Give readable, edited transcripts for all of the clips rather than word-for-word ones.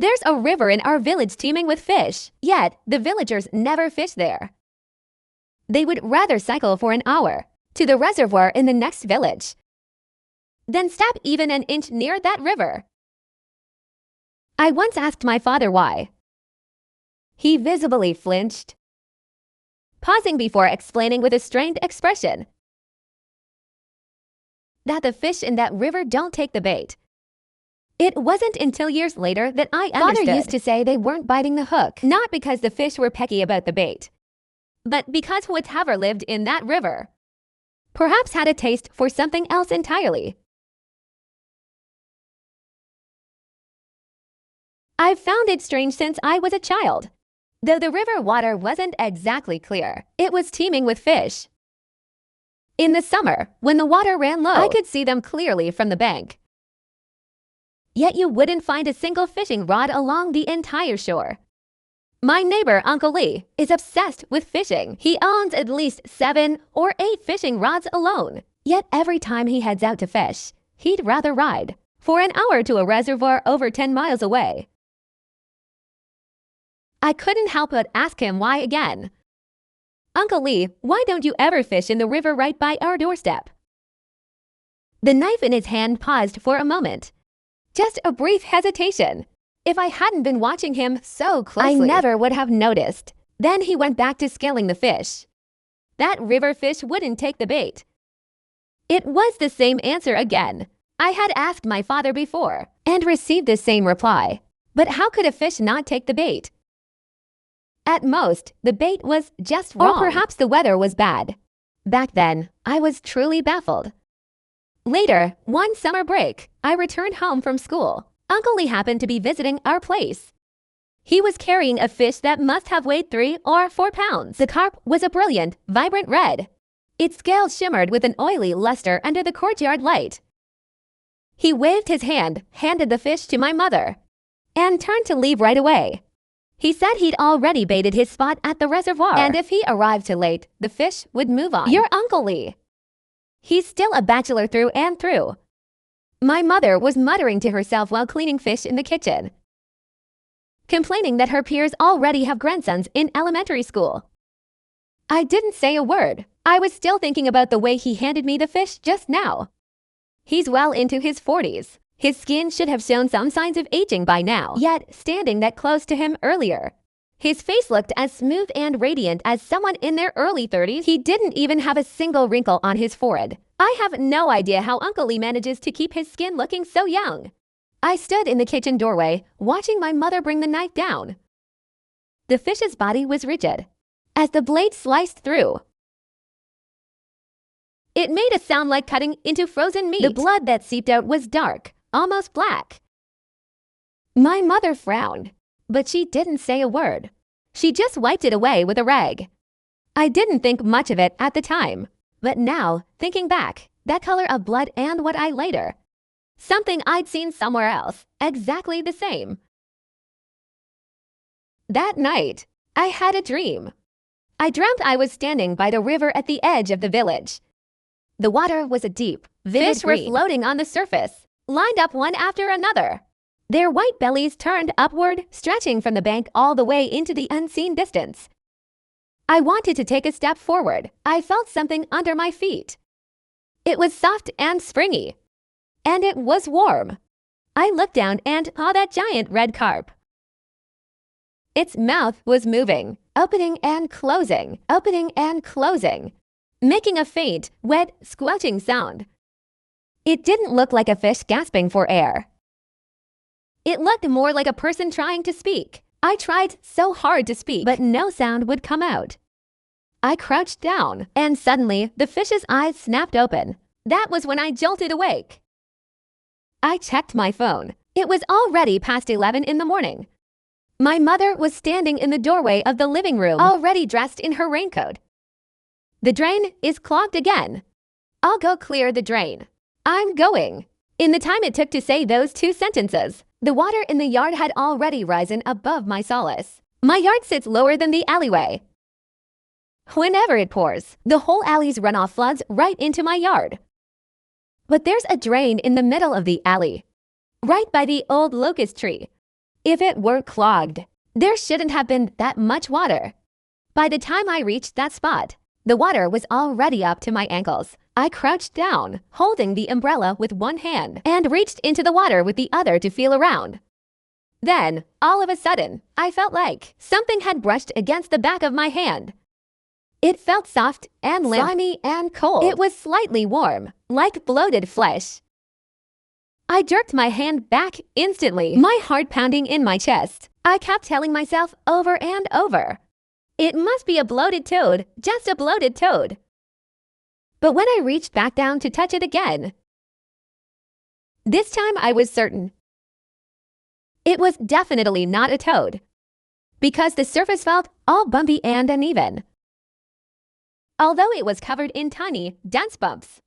There's a river in our village teeming with fish, yet the villagers never fish there. They would rather cycle for an hour to the reservoir in the next village than step even an inch near that river. I once asked my father why. He visibly flinched, pausing before explaining with a strained expression that the fish in that river don't take the bait. It wasn't until years later that I understood. Father used to say they weren't biting the hook, not because the fish were pecky about the bait, but because whatever lived in that river perhaps had a taste for something else entirely. I've found it strange since I was a child. Though the river water wasn't exactly clear, it was teeming with fish. In the summer, when the water ran low, I could see them clearly from the bank. Yet you wouldn't find a single fishing rod along the entire shore. My neighbor, Uncle Lee, is obsessed with fishing. He owns at least 7 or 8 fishing rods alone. Yet every time he heads out to fish, he'd rather ride for an hour to a reservoir over 10 miles away. I couldn't help but ask him why again. Uncle Lee, why don't you ever fish in the river right by our doorstep? The knife in his hand paused for a moment. Just a brief hesitation. If I hadn't been watching him so closely, I never would have noticed. Then he went back to scaling the fish. That river fish wouldn't take the bait. It was the same answer again. I had asked my father before and received the same reply. But how could a fish not take the bait? At most, the bait was just wrong. Or perhaps the weather was bad. Back then, I was truly baffled. Later, one summer break, I returned home from school. Uncle Lee happened to be visiting our place. He was carrying a fish that must have weighed 3 or 4 pounds. The carp was a brilliant, vibrant red. Its scales shimmered with an oily luster under the courtyard light. He waved his hand, handed the fish to my mother, and turned to leave right away. He said he'd already baited his spot at the reservoir, and if he arrived too late, the fish would move on. Your Uncle Lee. He's still a bachelor through and through. My mother was muttering to herself while cleaning fish in the kitchen, complaining that her peers already have grandsons in elementary school. I didn't say a word. I was still thinking about the way he handed me the fish just now. He's well into his 40s. His skin should have shown some signs of aging by now, yet standing that close to him earlier, his face looked as smooth and radiant as someone in their early 30s. He didn't even have a single wrinkle on his forehead. I have no idea how Uncle Lee manages to keep his skin looking so young. I stood in the kitchen doorway, watching my mother bring the knife down. The fish's body was rigid as the blade sliced through. It made a sound like cutting into frozen meat. The blood that seeped out was dark, almost black. My mother frowned, but she didn't say a word. She just wiped it away with a rag. I didn't think much of it at the time, but now, thinking back, that color of blood and what I later, something I'd seen somewhere else, exactly the same. That night, I had a dream. I dreamt I was standing by the river at the edge of the village. The water was a deep, vivid green. Fish were floating on the surface, lined up one after another. Their white bellies turned upward, stretching from the bank all the way into the unseen distance. I wanted to take a step forward. I felt something under my feet. It was soft and springy, and it was warm. I looked down and saw that giant red carp. Its mouth was moving, opening and closing, making a faint, wet, squelching sound. It didn't look like a fish gasping for air. It looked more like a person trying to speak. I tried so hard to speak, but no sound would come out. I crouched down, and suddenly the fish's eyes snapped open. That was when I jolted awake. I checked my phone. It was already past 11 in the morning. My mother was standing in the doorway of the living room, already dressed in her raincoat. The drain is clogged again. I'll go clear the drain. I'm going. In the time it took to say those 2 sentences, the water in the yard had already risen above my solace. My yard sits lower than the alleyway. Whenever it pours, the whole alley's runoff floods right into my yard. But there's a drain in the middle of the alley, right by the old locust tree. if it were clogged. There shouldn't have been that much water. By the time I reached that spot, the water was already up to my ankles. I crouched down, holding the umbrella with one hand, and reached into the water with the other to feel around. Then, all of a sudden, I felt like something had brushed against the back of my hand. It felt soft and limp, slimy and cold. It was slightly warm, like bloated flesh. I jerked my hand back instantly, my heart pounding in my chest. I kept telling myself over and over, it must be a bloated toad, just a bloated toad. But when I reached back down to touch it again, this time I was certain. It was definitely not a toad, because the surface felt all bumpy and uneven, although it was covered in tiny, dense bumps.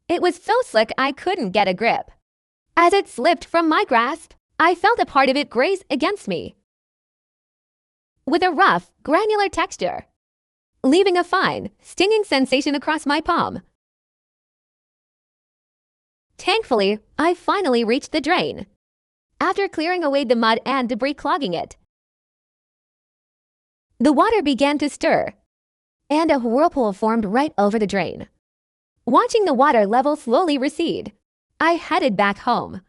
It was so slick I couldn't get a grip. As it slipped from my grasp, I felt a part of it graze against me, with a rough, granular texture, leaving a fine, stinging sensation across my palm. Thankfully, I finally reached the drain, after clearing away the mud and debris clogging it. The water began to stir, and a whirlpool formed right over the drain. Watching the water level slowly recede, I headed back home.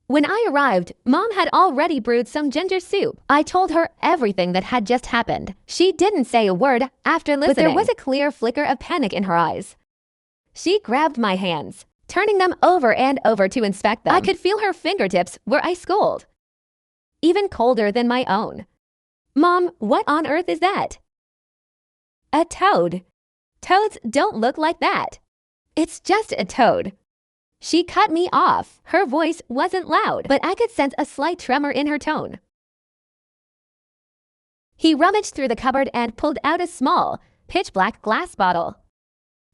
When I arrived, Mom had already brewed some ginger soup. I told her everything that had just happened. She didn't say a word after listening, but there was a clear flicker of panic in her eyes. She grabbed my hands, turning them over and over to inspect them. I could feel her fingertips were ice cold, even colder than my own. Mom, what on earth is that? A toad. Toads don't look like that. It's just a toad. She cut me off. Her voice wasn't loud, but I could sense a slight tremor in her tone. He rummaged through the cupboard and pulled out a small, pitch-black glass bottle.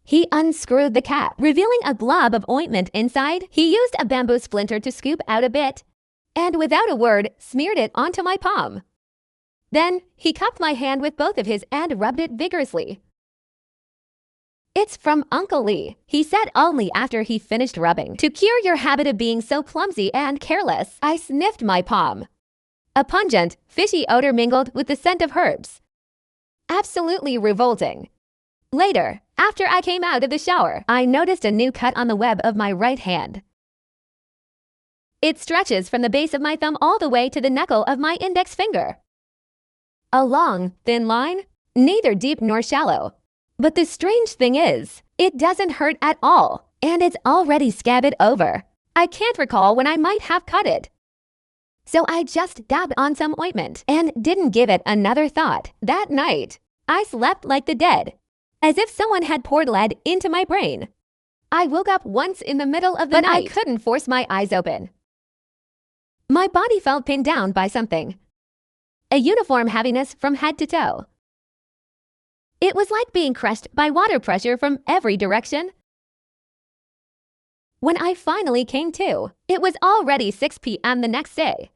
He unscrewed the cap, revealing a blob of ointment inside. He used a bamboo splinter to scoop out a bit, and without a word, smeared it onto my palm. Then, he cupped my hand with both of his and rubbed it vigorously. It's from Uncle Lee, he said only after he finished rubbing. To cure your habit of being so clumsy and careless. I sniffed my palm. A pungent, fishy odor mingled with the scent of herbs. Absolutely revolting. Later, after I came out of the shower, I noticed a new cut on the web of my right hand. It stretches from the base of my thumb all the way to the knuckle of my index finger. A long, thin line, neither deep nor shallow. But the strange thing is, it doesn't hurt at all, and it's already scabbed over. I can't recall when I might have cut it. So I just dabbed on some ointment and didn't give it another thought. That night, I slept like the dead, as if someone had poured lead into my brain. I woke up once in the middle of the night, but I couldn't force my eyes open. My body felt pinned down by something. A uniform heaviness from head to toe. It was like being crushed by water pressure from every direction. When I finally came to, it was already 6 p.m. the next day.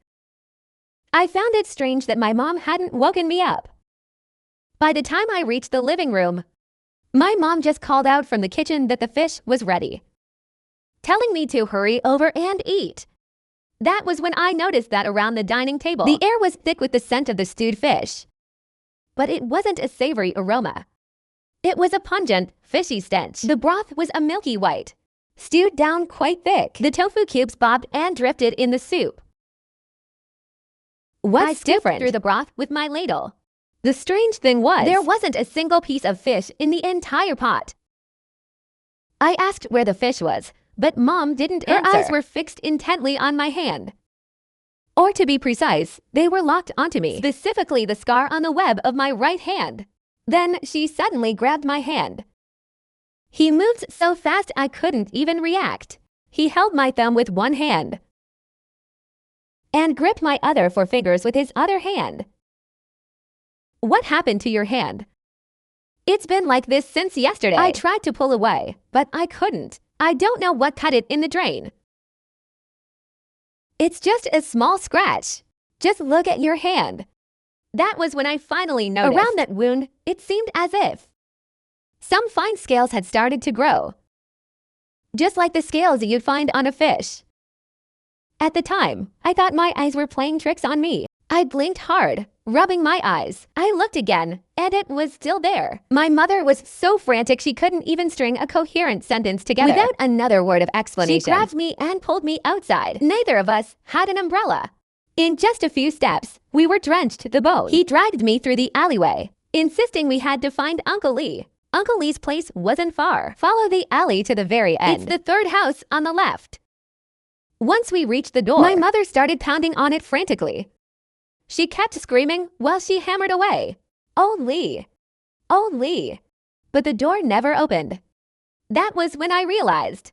I found it strange that my mom hadn't woken me up. By the time I reached the living room, my mom just called out from the kitchen that the fish was ready, telling me to hurry over and eat. That was when I noticed that around the dining table, the air was thick with the scent of the stewed fish. But it wasn't a savory aroma. It was a pungent, fishy stench. The broth was a milky white, stewed down quite thick. The tofu cubes bobbed and drifted in the soup. What's different? Through the broth with my ladle. The strange thing was, there wasn't a single piece of fish in the entire pot. I asked where the fish was, but Mom didn't answer. Her eyes were fixed intently on my hand. Or to be precise, they were locked onto me, specifically the scar on the web of my right hand. Then she suddenly grabbed my hand. He moved so fast I couldn't even react. He held my thumb with one hand and gripped my other four fingers with his other hand. What happened to your hand? It's been like this since yesterday. I tried to pull away, but I couldn't. I don't know what cut it in the drain. It's just a small scratch. Just look at your hand. That was when I finally noticed. Around that wound, it seemed as if some fine scales had started to grow, just like the scales you'd find on a fish. At the time, I thought my eyes were playing tricks on me. I blinked hard, rubbing my eyes. I looked again, and it was still there. My mother was so frantic she couldn't even string a coherent sentence together. Without another word of explanation, she grabbed me and pulled me outside. Neither of us had an umbrella. In just a few steps, we were drenched to the bone. He dragged me through the alleyway, insisting we had to find Uncle Lee. Uncle Lee's place wasn't far. Follow the alley to the very end. It's the third house on the left. Once we reached the door, my mother started pounding on it frantically. She kept screaming while she hammered away. "Oh, Lee! Oh, Lee!" But the door never opened. That was when I realized.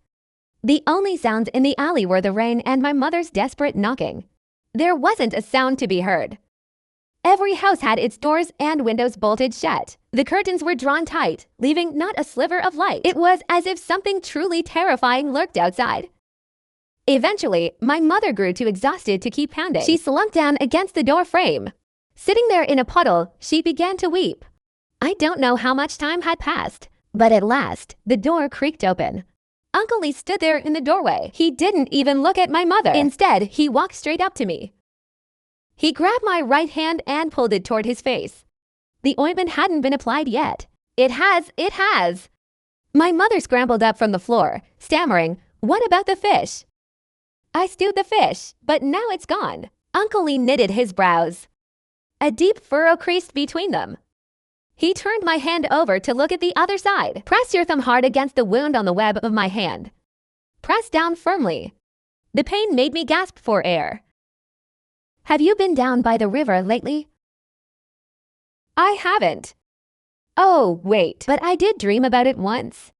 The only sounds in the alley were the rain and my mother's desperate knocking. There wasn't a sound to be heard. Every house had its doors and windows bolted shut. The curtains were drawn tight, leaving not a sliver of light. It was as if something truly terrifying lurked outside. Eventually, my mother grew too exhausted to keep pounding. She slumped down against the door frame. Sitting there in a puddle, she began to weep. I don't know how much time had passed, but at last, the door creaked open. Uncle Lee stood there in the doorway. He didn't even look at my mother. Instead, he walked straight up to me. He grabbed my right hand and pulled it toward his face. The ointment hadn't been applied yet. It has. My mother scrambled up from the floor, stammering, "What about the fish?" I stewed the fish, but now it's gone. Uncle Lee knitted his brows. A deep furrow creased between them. He turned my hand over to look at the other side. Press your thumb hard against the wound on the web of my hand. Press down firmly. The pain made me gasp for air. Have you been down by the river lately? I haven't. Oh, wait, but I did dream about it once.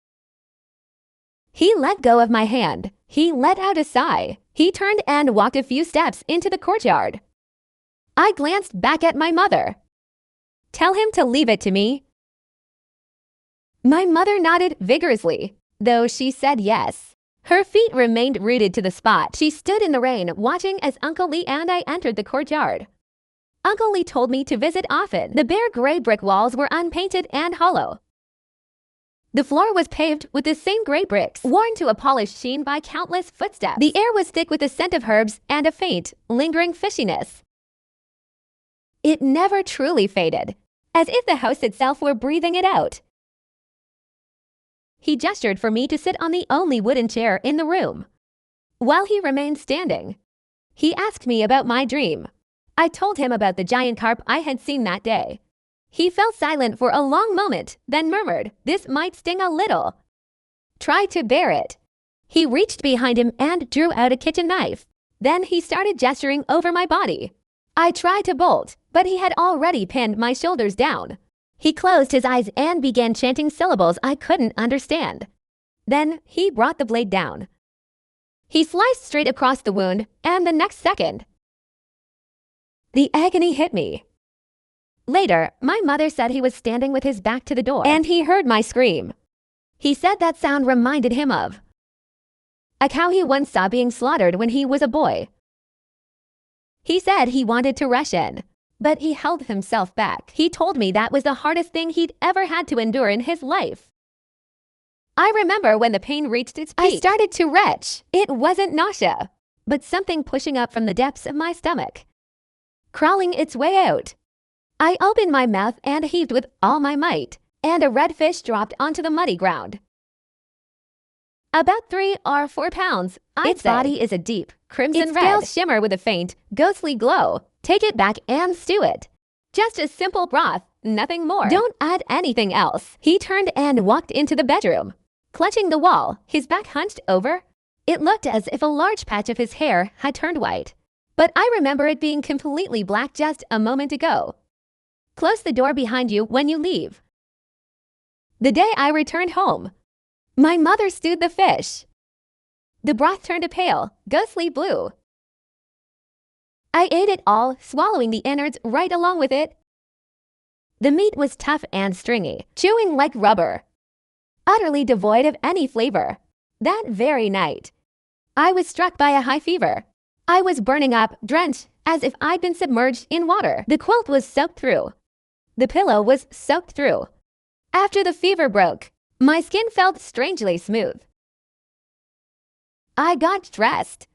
He let go of my hand. He let out a sigh. He turned and walked a few steps into the courtyard. I glanced back at my mother. Tell him to leave it to me. My mother nodded vigorously, though she said yes. Her feet remained rooted to the spot. She stood in the rain, watching as Uncle Lee and I entered the courtyard. Uncle Lee told me to visit often. The bare gray brick walls were unpainted and hollow. The floor was paved with the same gray bricks, worn to a polished sheen by countless footsteps. The air was thick with the scent of herbs and a faint, lingering fishiness. It never truly faded, as if the house itself were breathing it out. He gestured for me to sit on the only wooden chair in the room. While he remained standing, he asked me about my dream. I told him about the giant carp I had seen that day. He fell silent for a long moment, then murmured, "This might sting a little. Try to bear it." He reached behind him and drew out a kitchen knife. Then he started gesturing over my body. I tried to bolt, but he had already pinned my shoulders down. He closed his eyes and began chanting syllables I couldn't understand. Then he brought the blade down. He sliced straight across the wound, and the next second, the agony hit me. Later, my mother said he was standing with his back to the door, and he heard my scream. He said that sound reminded him of a cow he once saw being slaughtered when he was a boy. He said he wanted to rush in, but he held himself back. He told me that was the hardest thing he'd ever had to endure in his life. I remember when the pain reached its peak. I started to retch. It wasn't nausea, but something pushing up from the depths of my stomach, crawling its way out. I opened my mouth and heaved with all my might, and a red fish dropped onto the muddy ground. About 3 or 4 pounds, its body is a deep, crimson red. Its scales shimmer with a faint, ghostly glow. Take it back and stew it. Just a simple broth, nothing more. Don't add anything else. He turned and walked into the bedroom. Clutching the wall, his back hunched over. It looked as if a large patch of his hair had turned white, but I remember it being completely black just a moment ago. Close the door behind you when you leave. The day I returned home, my mother stewed the fish. The broth turned a pale, ghostly blue. I ate it all, swallowing the innards right along with it. The meat was tough and stringy, chewing like rubber, utterly devoid of any flavor. That very night, I was struck by a high fever. I was burning up, drenched, as if I'd been submerged in water. The quilt was soaked through. The pillow was soaked through. After the fever broke, my skin felt strangely smooth. I got dressed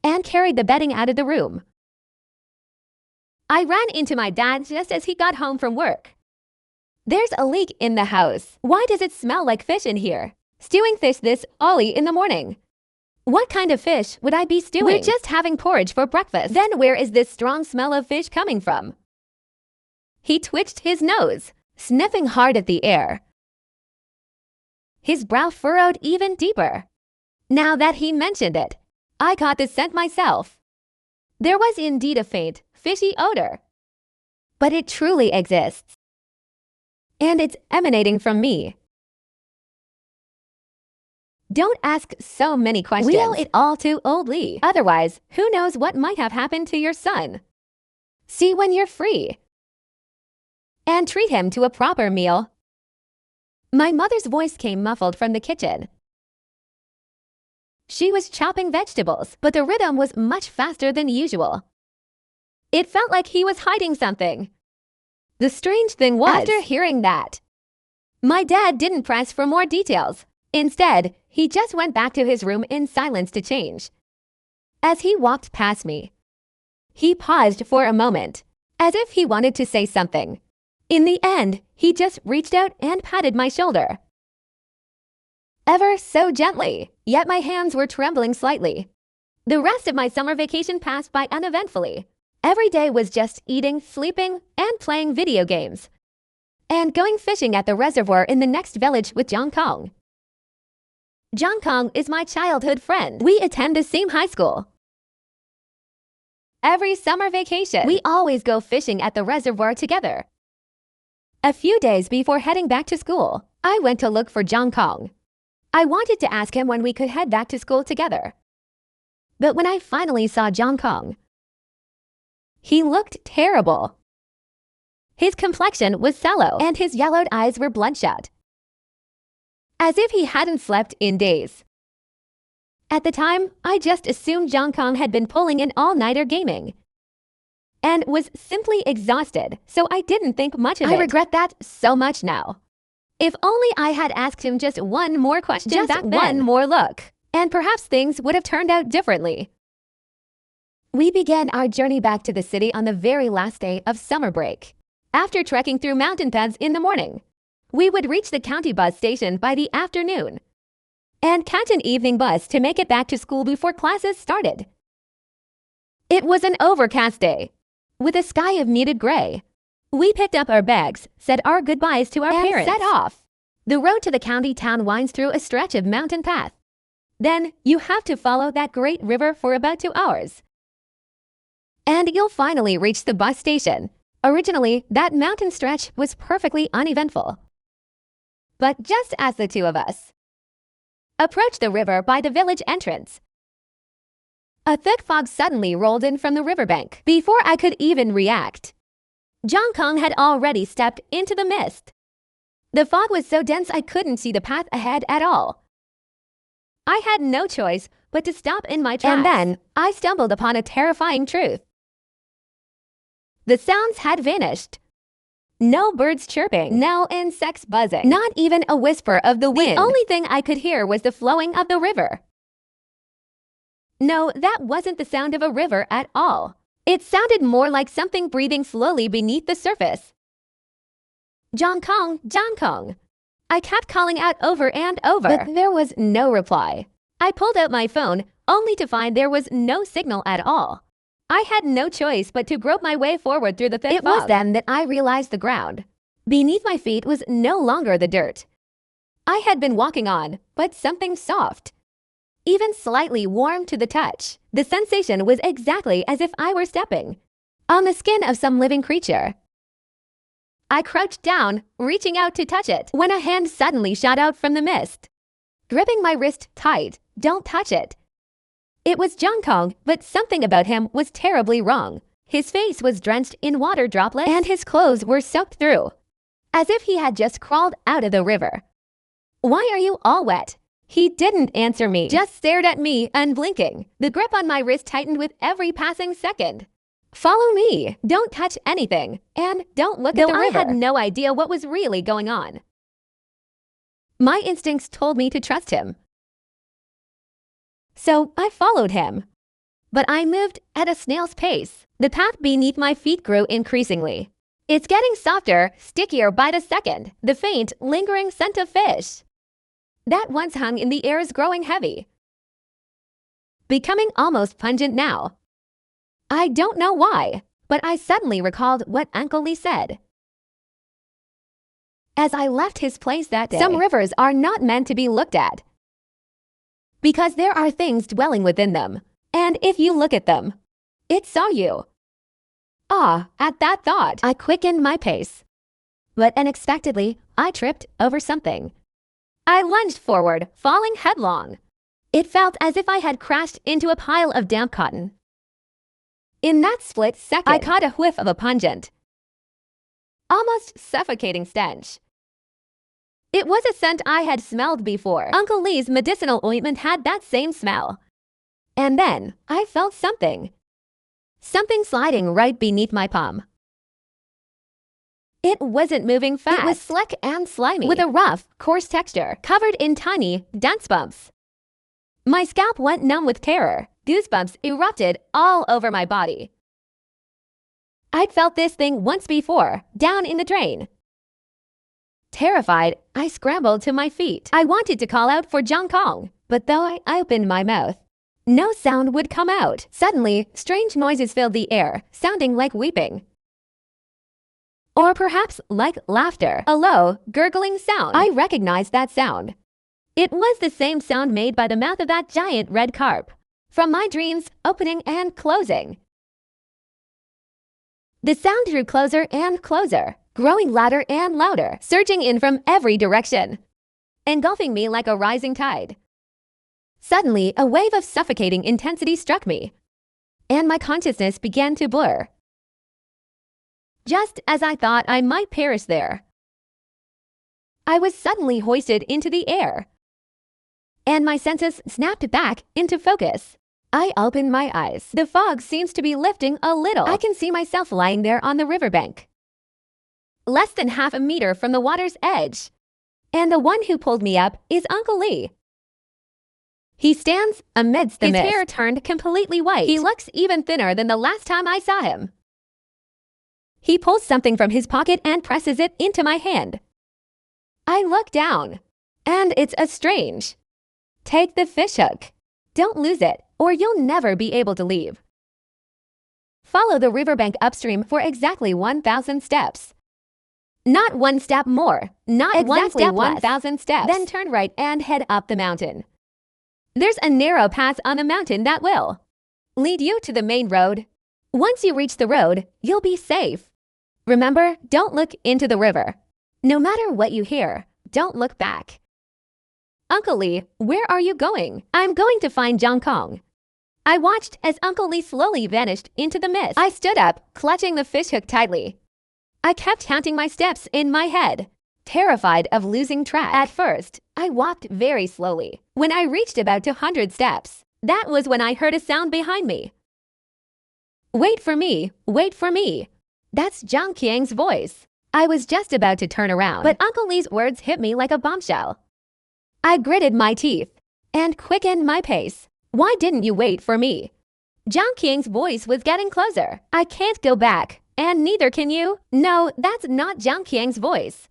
and carried the bedding out of the room. I ran into my dad just as he got home from work. There's a leak in the house. Why does it smell like fish in here? Stewing fish this early in the morning. What kind of fish would I be stewing? We're just having porridge for breakfast. Then where is this strong smell of fish coming from? He twitched his nose, sniffing hard at the air. His brow furrowed even deeper. Now that he mentioned it, I caught the scent myself. There was indeed a faint, fishy odor. But it truly exists. And it's emanating from me. Don't ask so many questions. We owe it all to old Lee. Otherwise, who knows what might have happened to your son? See when you're free. And treat him to a proper meal. My mother's voice came muffled from the kitchen. She was chopping vegetables, but the rhythm was much faster than usual. It felt like he was hiding something. The strange thing was, after hearing that, my dad didn't press for more details. Instead, he just went back to his room in silence to change. As he walked past me, he paused for a moment, as if he wanted to say something. In the end, he just reached out and patted my shoulder. Ever so gently, yet my hands were trembling slightly. The rest of my summer vacation passed by uneventfully. Every day was just eating, sleeping, and playing video games. And going fishing at the reservoir in the next village with John Kong. John Kong is my childhood friend. We attend the same high school. Every summer vacation, we always go fishing at the reservoir together. A few days before heading back to school, I went to look for John Kong. I wanted to ask him when we could head back to school together. But when I finally saw John Kong, he looked terrible. His complexion was sallow and his yellowed eyes were bloodshot, as if he hadn't slept in days. At the time, I just assumed John Kong had been pulling an all-nighter gaming and was simply exhausted, so I didn't think much of it. I regret that so much now. If only I had asked him just one more question back then. Just one more look, and perhaps things would have turned out differently. We began our journey back to the city on the very last day of summer break. After trekking through mountain paths in the morning, we would reach the county bus station by the afternoon and catch an evening bus to make it back to school before classes started. It was an overcast day, with a sky of muted gray. We picked up our bags, said our goodbyes to our parents, and set off. The road to the county town winds through a stretch of mountain path. Then you have to follow that great river for about 2 hours. And you'll finally reach the bus station. Originally, that mountain stretch was perfectly uneventful. But just as the two of us approached the river by the village entrance, a thick fog suddenly rolled in from the riverbank. Before I could even react, John Kong had already stepped into the mist. The fog was so dense I couldn't see the path ahead at all. I had no choice but to stop in my tracks. And then I stumbled upon a terrifying truth. The sounds had vanished. No birds chirping, no insects buzzing, not even a whisper of the wind. The only thing I could hear was the flowing of the river. No, that wasn't the sound of a river at all. It sounded more like something breathing slowly beneath the surface. John Kong, John Kong. I kept calling out over and over, but there was no reply. I pulled out my phone, only to find there was no signal at all. I had no choice but to grope my way forward through the thick fog. It was then that I realized the ground beneath my feet was no longer the dirt I had been walking on, but something soft, even slightly warm to the touch. The sensation was exactly as if I were stepping on the skin of some living creature. I crouched down, reaching out to touch it, when a hand suddenly shot out from the mist, gripping my wrist tight. Don't touch it. It was John Kong, but something about him was terribly wrong. His face was drenched in water droplets, and his clothes were soaked through, as if he had just crawled out of the river. Why are you all wet? He didn't answer me, just stared at me, unblinking. The grip on my wrist tightened with every passing second. Follow me, don't touch anything, and don't look at the river. I had no idea what was really going on. My instincts told me to trust him. So I followed him. but I moved at a snail's pace. The path beneath my feet grew increasingly. It's getting softer, stickier by the second. The faint, lingering scent of fish that once hung in the air is growing heavy, becoming almost pungent now. I don't know why, but I suddenly recalled what Uncle Lee said as I left his place that day. Some rivers are not meant to be looked at because there are things dwelling within them, and if you look at them, it saw you. At that thought, I quickened my pace, but unexpectedly, I tripped over something. I lunged forward, falling headlong. It felt as if I had crashed into a pile of damp cotton. In that split second, I caught a whiff of a pungent, almost suffocating stench. It was a scent I had smelled before. Uncle Lee's medicinal ointment had that same smell. And then, I felt something sliding right beneath my palm. It wasn't moving fast. It was slick and slimy, with a rough, coarse texture, covered in tiny, dense bumps. My scalp went numb with terror. Goosebumps erupted all over my body. I'd felt this thing once before, down in the drain. Terrified, I scrambled to my feet. I wanted to call out for Jiang Kong, but though I opened my mouth, no sound would come out. Suddenly, strange noises filled the air, sounding like weeping. Or perhaps like laughter. A low, gurgling sound. I recognized that sound. It was the same sound made by the mouth of that giant red carp, from my dreams opening and closing. The sound drew closer and closer, growing louder and louder, surging in from every direction, engulfing me like a rising tide. Suddenly, a wave of suffocating intensity struck me, and my consciousness began to blur. Just as I thought I might perish there, I was suddenly hoisted into the air, and my senses snapped back into focus. I opened my eyes. The fog seems to be lifting a little. I can see myself lying there on the riverbank, less than half a meter from the water's edge, and the one who pulled me up is Uncle Lee. He stands amidst the mist. His hair turned completely white. He looks even thinner than the last time I saw him. He pulls something from his pocket and presses it into my hand. I look down, and it's a strange. Take the fishhook. Don't lose it, or you'll never be able to leave. Follow the riverbank upstream for exactly 1,000 steps. Not one step more, not exactly 1,000 steps. Then turn right and head up the mountain. There's a narrow path on the mountain that will lead you to the main road. Once you reach the road, you'll be safe. Remember, don't look into the river. No matter what you hear, don't look back. Uncle Lee, where are you going? I'm going to find Jiang Kong. I watched as Uncle Lee slowly vanished into the mist. I stood up, clutching the fishhook tightly. I kept counting my steps in my head, terrified of losing track. At first, I walked very slowly. When I reached about 200 steps, that was when I heard a sound behind me. Wait for me, wait for me. That's Jiang Qiang's voice. I was just about to turn around, but Uncle Lee's words hit me like a bombshell. I gritted my teeth and quickened my pace. Why didn't you wait for me? Jiang Qiang's voice was getting closer. I can't go back, and neither can you. No, that's not Jiang Qiang's voice.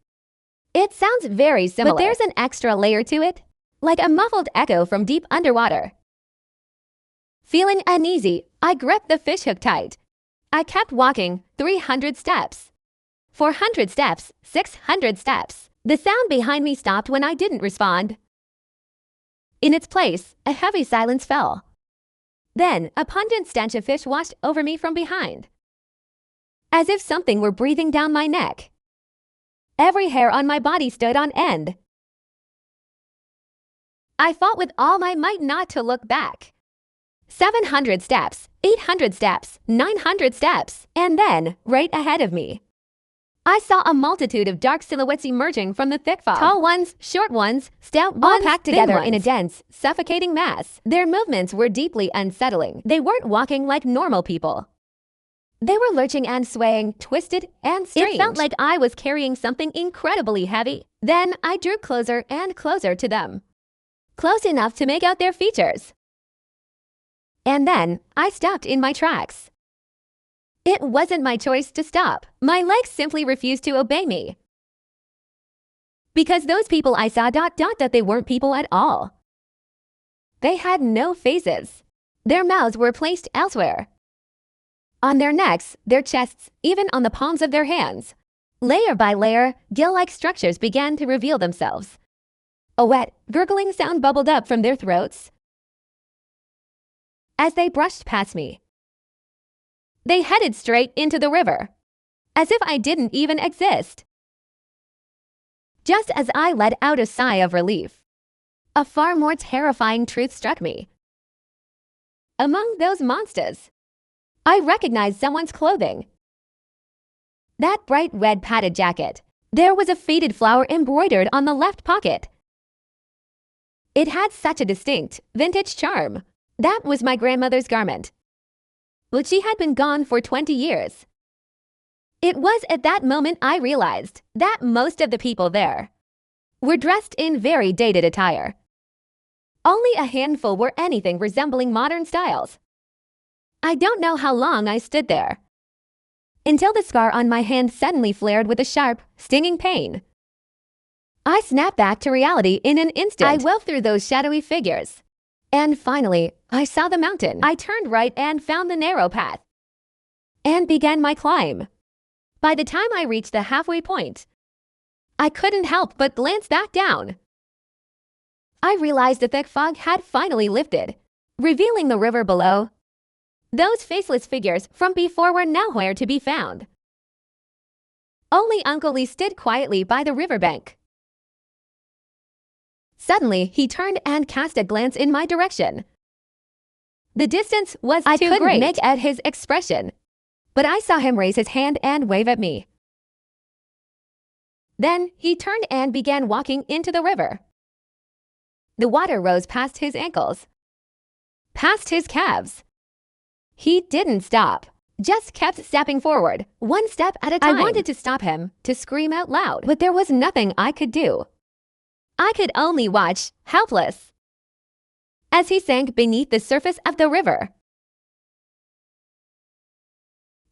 It sounds very similar, but there's an extra layer to it, like a muffled echo from deep underwater. Feeling uneasy, I gripped the fishhook tight. I kept walking, 300 steps. 400 steps, 600 steps. The sound behind me stopped when I didn't respond. In its place, a heavy silence fell. Then, a pungent stench of fish washed over me from behind, as if something were breathing down my neck. Every hair on my body stood on end. I fought with all my might not to look back. 700 steps, 800 steps, 900 steps, and then, right ahead of me, I saw a multitude of dark silhouettes emerging from the thick fog. Tall ones, short ones, stout ones, all packed together in a dense, suffocating mass. Their movements were deeply unsettling. They weren't walking like normal people. They were lurching and swaying, twisted and strange. It felt like I was carrying something incredibly heavy. Then I drew closer and closer to them, close enough to make out their features. And then I stopped in my tracks. It wasn't my choice to stop. My legs simply refused to obey me. Because those people I saw that they weren't people at all. They had no faces. Their mouths were placed elsewhere. On their necks, their chests, even on the palms of their hands. Layer by layer, gill-like structures began to reveal themselves. A wet, gurgling sound bubbled up from their throats as they brushed past me. They headed straight into the river, as if I didn't even exist. Just as I let out a sigh of relief, a far more terrifying truth struck me. Among those monsters, I recognized someone's clothing. That bright red padded jacket. There was a faded flower embroidered on the left pocket. It had such a distinct, vintage charm. That was my grandmother's garment. But she had been gone for 20 years. It was at that moment I realized that most of the people there were dressed in very dated attire. Only a handful were anything resembling modern styles. I don't know how long I stood there, until the scar on my hand suddenly flared with a sharp, stinging pain. I snapped back to reality in an instant. I wove through those shadowy figures. And finally, I saw the mountain. I turned right and found the narrow path, and began my climb. By the time I reached the halfway point, I couldn't help but glance back down. I realized the thick fog had finally lifted, revealing the river below. Those faceless figures from before were nowhere to be found. Only Uncle Lee stood quietly by the riverbank. Suddenly, he turned and cast a glance in my direction. The distance was too great. I couldn't make out his expression, but I saw him raise his hand and wave at me. Then he turned and began walking into the river. The water rose past his ankles, past his calves. He didn't stop, just kept stepping forward, one step at a time. I wanted to stop him, to scream out loud, but there was nothing I could do. I could only watch, helpless, as he sank beneath the surface of the river.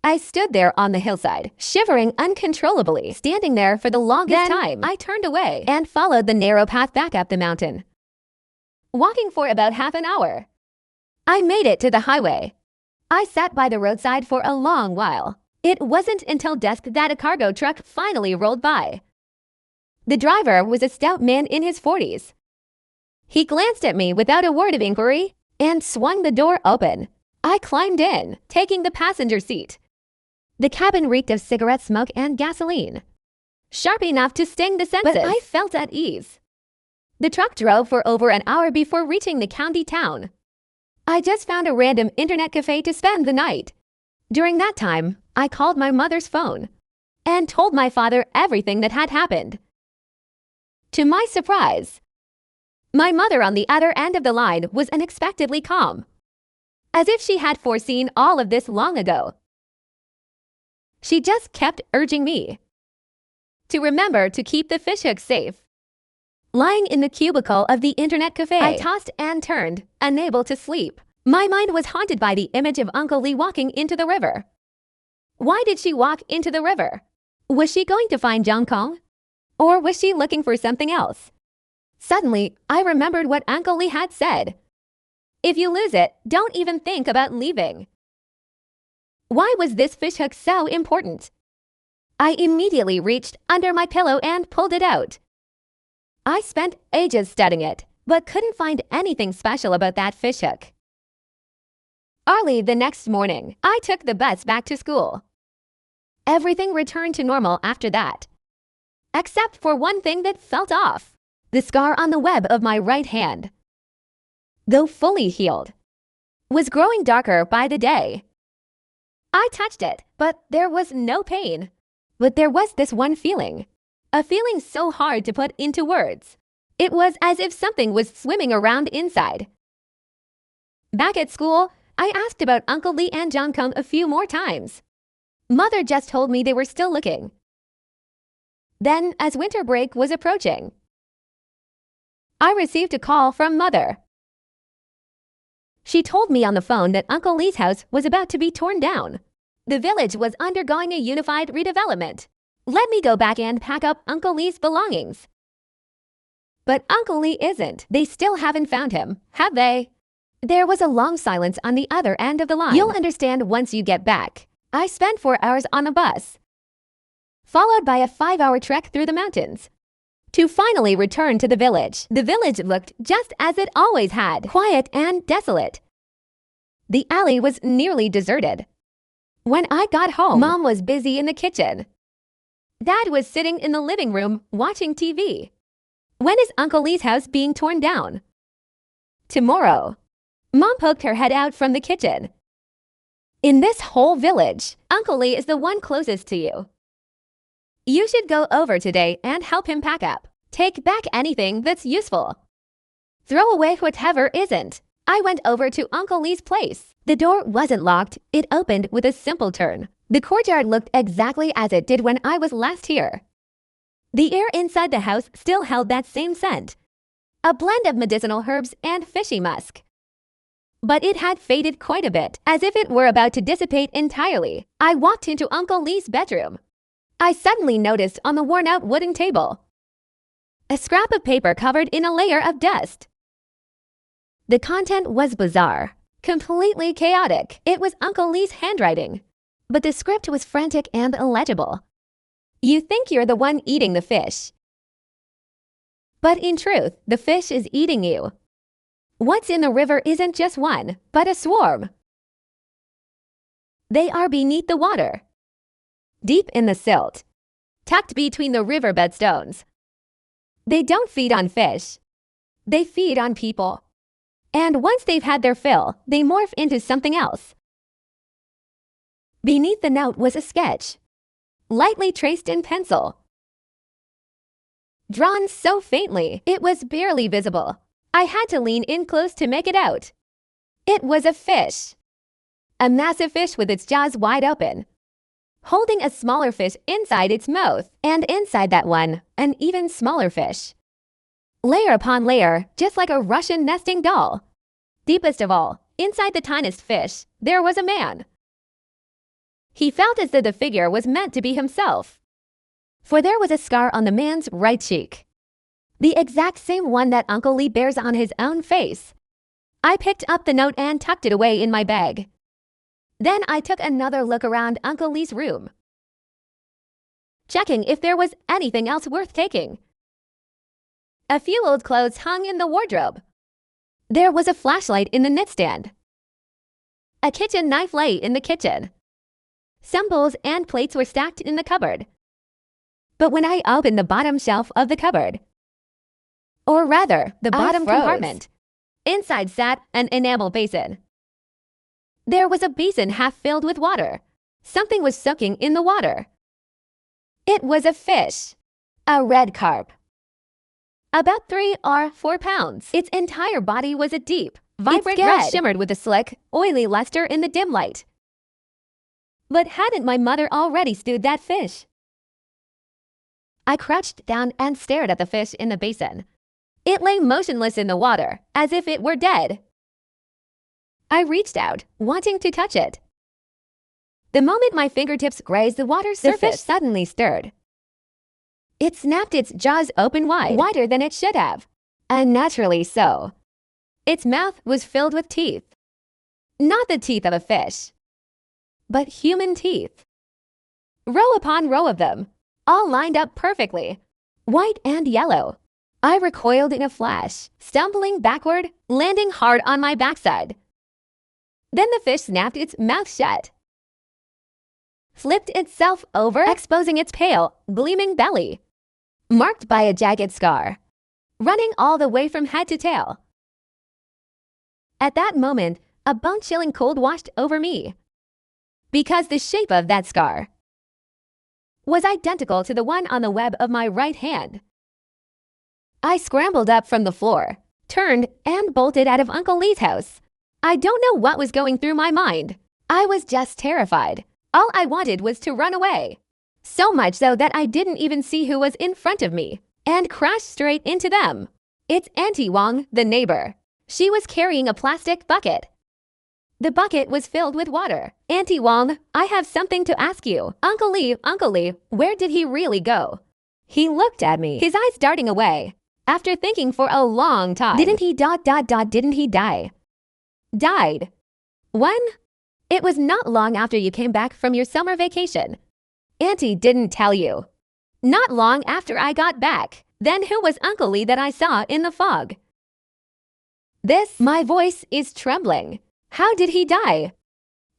I stood there on the hillside, shivering uncontrollably, standing there for the longest time. I turned away and followed the narrow path back up the mountain. Walking for about half an hour, I made it to the highway. I sat by the roadside for a long while. It wasn't until dusk that a cargo truck finally rolled by. The driver was a stout man in his 40s. He glanced at me without a word of inquiry and swung the door open. I climbed in, taking the passenger seat. The cabin reeked of cigarette smoke and gasoline, sharp enough to sting the senses, but I felt at ease. The truck drove for over an hour before reaching the county town. I just found a random internet cafe to spend the night. During that time, I called my mother's phone and told my father everything that had happened. To my surprise, my mother on the other end of the line was unexpectedly calm, as if she had foreseen all of this long ago. She just kept urging me to remember to keep the fishhook safe. Lying in the cubicle of the internet cafe, I tossed and turned, unable to sleep. My mind was haunted by the image of Uncle Lee walking into the river. Why did she walk into the river? Was she going to find Jong Kong? Or was she looking for something else? Suddenly, I remembered what Uncle Lee had said. If you lose it, don't even think about leaving. Why was this fishhook so important? I immediately reached under my pillow and pulled it out. I spent ages studying it, but couldn't find anything special about that fishhook. Early the next morning, I took the bus back to school. Everything returned to normal after that, except for one thing that felt off. The scar on the web of my right hand, though fully healed, was growing darker by the day. I touched it, but there was no pain. But there was this one feeling, a feeling so hard to put into words. It was as if something was swimming around inside. Back at school, I asked about Uncle Lee and Jong Kong a few more times. Mother just told me they were still looking. Then, as winter break was approaching, I received a call from Mother. She told me on the phone that Uncle Lee's house was about to be torn down. The village was undergoing a unified redevelopment. Let me go back and pack up Uncle Lee's belongings. But Uncle Lee isn't. They still haven't found him, have they? There was a long silence on the other end of the line. You'll understand once you get back. I spent 4 hours on a bus, followed by a 5-hour trek through the mountains, to finally return to the village. The village looked just as it always had, quiet and desolate. The alley was nearly deserted. When I got home, Mom was busy in the kitchen. Dad was sitting in the living room watching TV. When is Uncle Lee's house being torn down? Tomorrow. Mom poked her head out from the kitchen. In this whole village, Uncle Lee is the one closest to you. You should go over today and help him pack up. Take back anything that's useful. Throw away whatever isn't. I went over to Uncle Lee's place. The door wasn't locked. It opened with a simple turn. The courtyard looked exactly as it did when I was last here. The air inside the house still held that same scent, a blend of medicinal herbs and fishy musk. But it had faded quite a bit, as if it were about to dissipate entirely. I walked into Uncle Lee's bedroom. I suddenly noticed on the worn-out wooden table a scrap of paper covered in a layer of dust. The content was bizarre, completely chaotic. It was Uncle Lee's handwriting, but the script was frantic and illegible. You think you're the one eating the fish, but in truth, the fish is eating you. What's in the river isn't just one, but a swarm. They are beneath the water, deep in the silt, tucked between the riverbed stones. They don't feed on fish. They feed on people. And once they've had their fill, they morph into something else. Beneath the note was a sketch, lightly traced in pencil. Drawn so faintly, it was barely visible. I had to lean in close to make it out. It was a fish. A massive fish with its jaws wide open, holding a smaller fish inside its mouth, and inside that one, an even smaller fish. Layer upon layer, just like a Russian nesting doll. Deepest of all, inside the tiniest fish, there was a man. He felt as though the figure was meant to be himself, for there was a scar on the man's right cheek, the exact same one that Uncle Lee bears on his own face. I picked up the note and tucked it away in my bag. Then I took another look around Uncle Lee's room, checking if there was anything else worth taking. A few old clothes hung in the wardrobe. There was a flashlight in the nightstand. A kitchen knife lay in the kitchen. Some bowls and plates were stacked in the cupboard. But when I opened the bottom shelf of the cupboard, or rather, the bottom compartment, inside sat an enamel basin. There was a basin half filled with water. Something was soaking in the water. It was a fish, a red carp, about 3 or 4 pounds. Its entire body was a deep, vibrant red, shimmered with a slick, oily luster in the dim light. But hadn't my mother already stewed that fish? I crouched down and stared at the fish in the basin. It lay motionless in the water, as if it were dead. I reached out, wanting to touch it. The moment my fingertips grazed the water's surface, the fish suddenly stirred. It snapped its jaws open wide, wider than it should have, unnaturally so. Its mouth was filled with teeth. Not the teeth of a fish, but human teeth. Row upon row of them, all lined up perfectly, white and yellow. I recoiled in a flash, stumbling backward, landing hard on my backside. Then the fish snapped its mouth shut, flipped itself over, exposing its pale, gleaming belly, marked by a jagged scar, running all the way from head to tail. At that moment, a bone-chilling cold washed over me, because the shape of that scar was identical to the one on the web of my right hand. I scrambled up from the floor, turned, and bolted out of Uncle Lee's house. I don't know what was going through my mind. I was just terrified. All I wanted was to run away. So much so that I didn't even see who was in front of me, and crashed straight into them. It's Auntie Wong, the neighbor. She was carrying a plastic bucket, The bucket was filled with water. Auntie Wong, I have something to ask you. Uncle Lee, where did he really go? He looked at me, his eyes darting away. After thinking for a long time, didn't he die? Died. When? It was not long after you came back from your summer vacation. Auntie didn't tell you. Not long after I got back. Then who was Uncle Lee that I saw in the fog? My voice is trembling. How did he die?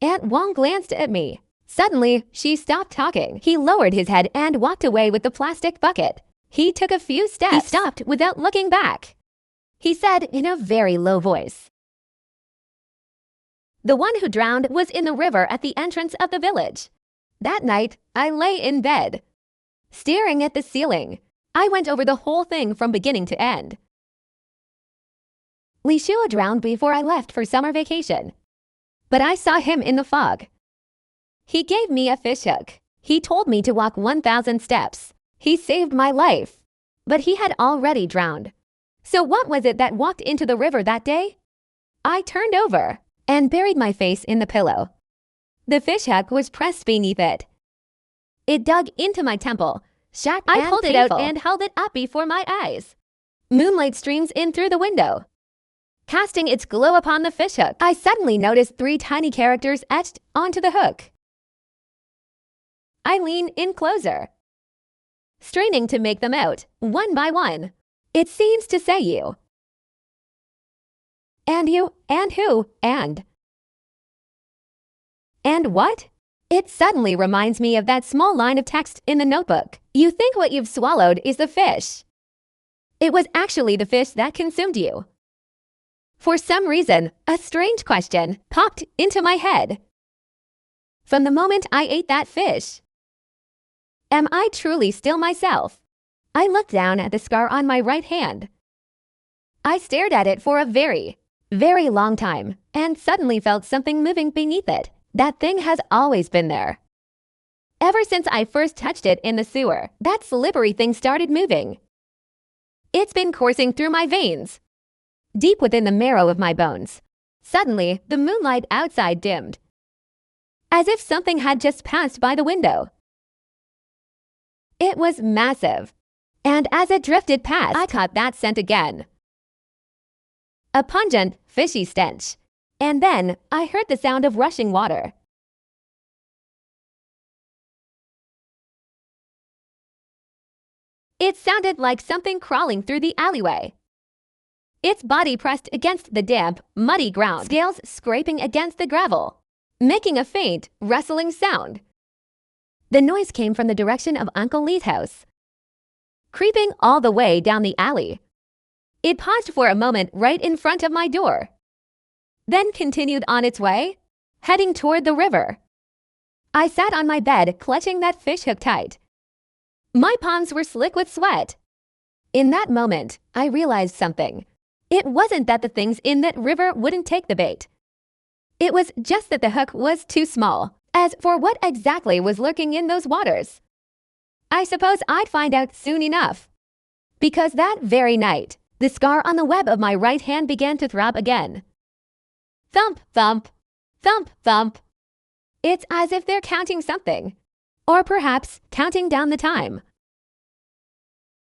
Aunt Wong glanced at me. Suddenly, she stopped talking. He lowered his head and walked away with the plastic bucket. He took a few steps. He stopped without looking back. He said in a very low voice, "The one who drowned was in the river at the entrance of the village." That night, I lay in bed, staring at the ceiling. I went over the whole thing from beginning to end. Li Shua drowned before I left for summer vacation, but I saw him in the fog. He gave me a fishhook. He told me to walk 1,000 steps. He saved my life, but he had already drowned. So what was it that walked into the river that day? I turned over and buried my face in the pillow. The fishhook was pressed beneath it. It dug into my temple, sharp and painful. I pulled it out and held it up before my eyes. Moonlight streams in through the window, casting its glow upon the fishhook. I suddenly noticed 3 tiny characters etched onto the hook. I lean in closer, straining to make them out, one by one. It seems to say you. And you, and who, and what? It suddenly reminds me of that small line of text in the notebook. You think what you've swallowed is the fish. It was actually the fish that consumed you. For some reason, a strange question popped into my head. From the moment I ate that fish, am I truly still myself? I looked down at the scar on my right hand. I stared at it for a very, very long time and suddenly felt something moving beneath it. That thing has always been there. Ever since I first touched it in the sewer, that slippery thing started moving. It's been coursing through my veins, deep within the marrow of my bones. Suddenly, the moonlight outside dimmed, as if something had just passed by the window. It was massive, and as it drifted past, I caught that scent again. A pungent, fishy stench. And then I heard the sound of rushing water. It sounded like something crawling through the alleyway. Its body pressed against the damp, muddy ground, scales scraping against the gravel, making a faint, rustling sound. The noise came from the direction of Uncle Lee's house, creeping all the way down the alley. It paused for a moment right in front of my door, then continued on its way, heading toward the river. I sat on my bed, clutching that fishhook tight. My palms were slick with sweat. In that moment, I realized something. It wasn't that the things in that river wouldn't take the bait. It was just that the hook was too small. As for what exactly was lurking in those waters, I suppose I'd find out soon enough. Because that very night, the scar on the web of my right hand began to throb again. Thump, thump, thump, thump. It's as if they're counting something, or perhaps counting down the time.